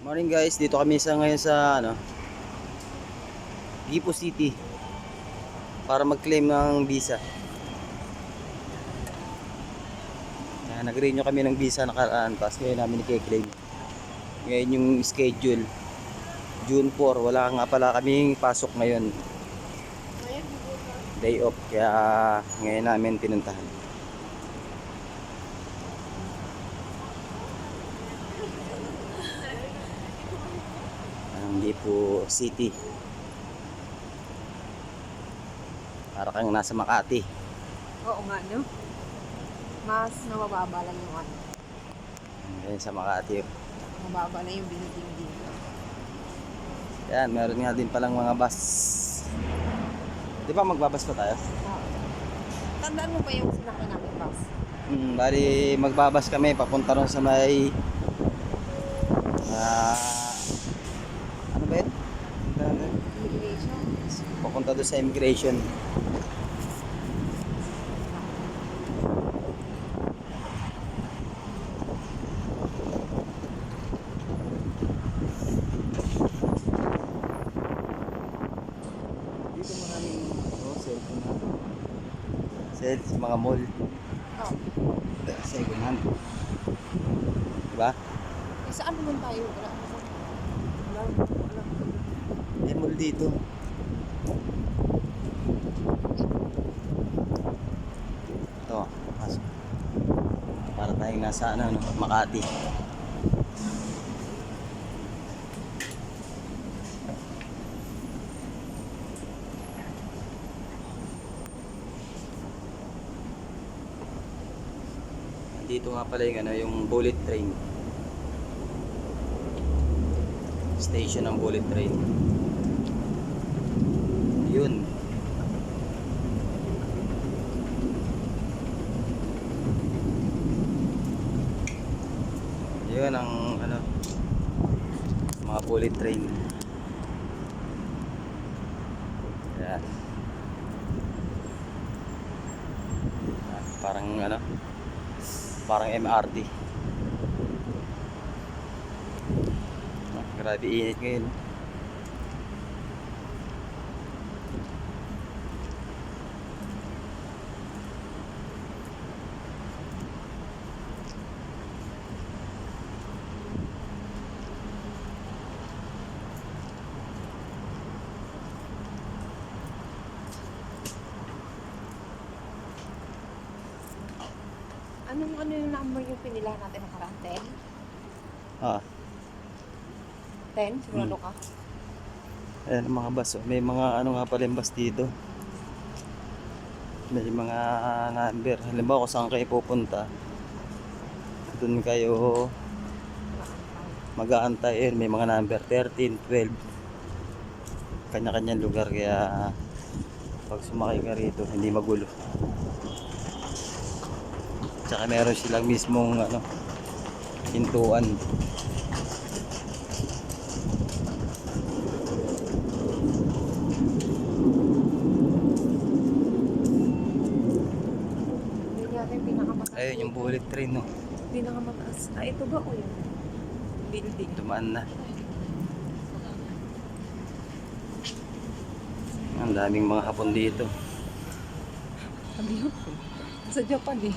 Morning guys, dito kami ngayon sa Gipo City para mag-claim ng visa. Nag-renew kami ng visa nakaraan, tapos ngayon namin i-claim. Ngayon yung schedule, June 4, wala nga pala kaming pasok ngayon. Day off, kaya ngayon namin pinuntahan. Ang Gipo City. Para kang nasa Makati. Oo nga, no? Mas mababa lang yung ano. Ngayon sa Makati. Mababa na yung biniting dito. Yan, meron nga din palang mga bus. Di ba magbabas pa tayo? Oo. Tandaan mo pa yung sinakay namin bus? Bali magbabas kami papunta ron sa may ano ba yun? Immigration. Papunta doon sa immigration. Dito maraming cellphone na. Sa mga mall. Oo. Second hand. Diba? Eh, saan naman tayo? Wala. May mall dito. Ito, pasok. Para tayong nasa Makati. Dito nga pala yung bullet train. Station ng bullet train. Yun. Yun ang mga bullet train. Yan. Parang MRT. Grabe init ngayon. Ano yung number yung pinila natin nakaraan? 10? Ah, 10? Sigurado ka? ayan ang mga bus. May mga nga pala yung bus dito. May mga number. Halimbawa kung saan kayo pupunta, doon kayo mag-aantay. May mga number 13, 12. Kanya-kanyang lugar, kaya pag sumakay ka rito hindi magulo. Tsaka meron silang mismong hintuan. Hindi natin pinakamataas. Ayun yung bullet train, no. Pinakamataas. Ah, ito ba o yun? Building. Dumaan na. Ang daming mga Hapon dito. Sabi yun. Sa Japan eh.